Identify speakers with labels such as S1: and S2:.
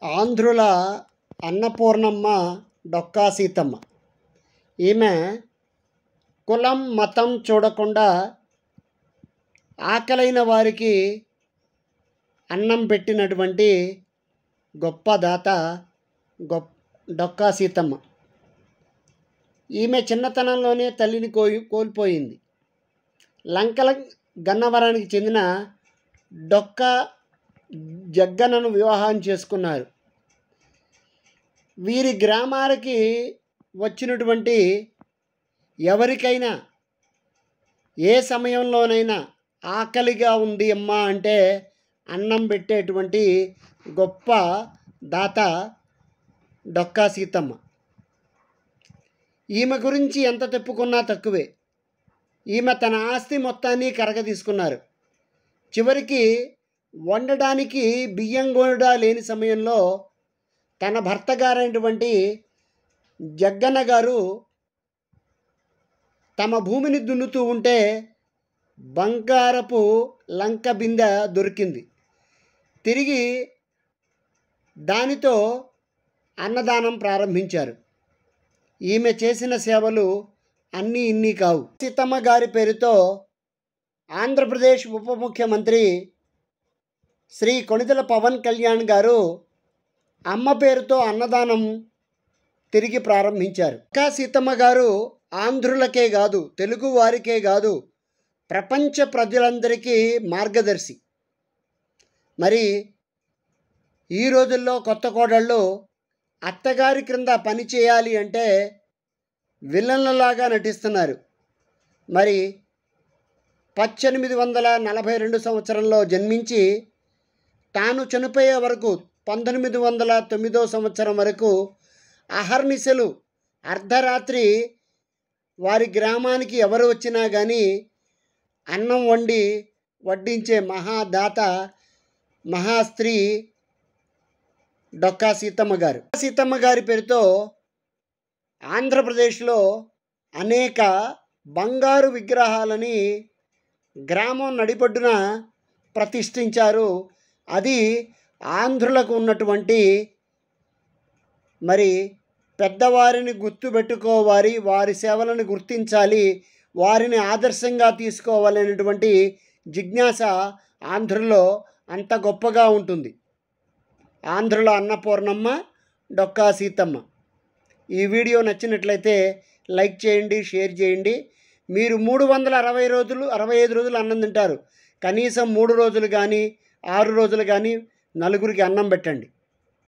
S1: ఆంధ్రుల అన్నపూర్ణమ్మ డొక్కా సీతమ్మ. ఈమె కులం మతం చూడకుండా ఆకలైన వారికి అన్నం పెట్టినటువంటి గొప్ప దాత డొక్కా సీతమ్మ. ఈమె చిన్నతనంలోనే తల్లిని కోల్పోయింది. లంకల గన్నవరానికి చెందిన డొక్కా జగ్గనను వివాహం చేసుకున్నారు. వీరి గ్రామాలకి వచ్చినటువంటి ఎవరికైనా ఏ సమయంలోనైనా ఆకలిగా ఉంది అమ్మా అంటే అన్నం పెట్టేటువంటి గొప్ప దాత డొక్కా సీతమ్మ. ఈమె గురించి ఎంత చెప్పుకున్నా తక్కువే. ఈమె తన ఆస్తి మొత్తాన్ని కరగతీసుకున్నారు. చివరికి వండడానికి బియ్యం కూడా లేని సమయంలో తన భర్త గారైనటువంటి జగ్గన్న గారు తమ భూమిని దున్నుతూ ఉంటే బంగారపు లంక బిందె దొరికింది. తిరిగి దానితో అన్నదానం ప్రారంభించారు. ఈమె చేసిన సేవలు అన్నీ ఇన్ని కావు. సీతమ్మ గారి పేరుతో ఆంధ్రప్రదేశ్ ఉప ముఖ్యమంత్రి శ్రీ కొణిదెల పవన్ కళ్యాణ్ గారు అమ్మ పేరుతో అన్నదానం తిరిగి ప్రారంభించారు. డొక్కా సీతమ్మ గారు ఆంధ్రులకే కాదు, తెలుగు వారికే కాదు, ప్రపంచ ప్రజలందరికీ మార్గదర్శి. మరి ఈ రోజుల్లో కొత్త కోడళ్ళు అత్తగారి క్రింద పని చేయాలి అంటే విలన్లలాగా నటిస్తున్నారు. మరి 1842 సంవత్సరంలో జన్మించి తాను చనిపోయే వరకు 1909 సంవత్సరం వరకు అహర్నిశలు అర్ధరాత్రి వారి గ్రామానికి ఎవరు వచ్చినా కానీ అన్నం వడ్డించే మహాదాత మహాస్త్రీ డొక్కా సీతమ్మ గారు. సీతమ్మ గారి పేరుతో ఆంధ్రప్రదేశ్లో అనేక బంగారు విగ్రహాలని గ్రామం నడిబొడ్డున ప్రతిష్ఠించారు. అది ఆంధ్రులకు ఉన్నటువంటి మరి పెద్దవారిని గుర్తుపెట్టుకోవాలి, వారి సేవలను గుర్తించాలి, వారిని ఆదర్శంగా తీసుకోవాలనేటువంటి జిజ్ఞాస ఆంధ్రుల్లో అంత గొప్పగా ఉంటుంది. ఆంధ్రుల అన్నపూర్ణమ్మ డొక్కా సీతమ్మ. ఈ వీడియో నచ్చినట్లయితే లైక్ చేయండి, షేర్ చేయండి. మీరు 360 రోజులు 65 రోజులు అన్నం తింటారు. కనీసం 3 రోజులు కానీ 6 రోజులు కానీ నలుగురికి అన్నం పెట్టండి.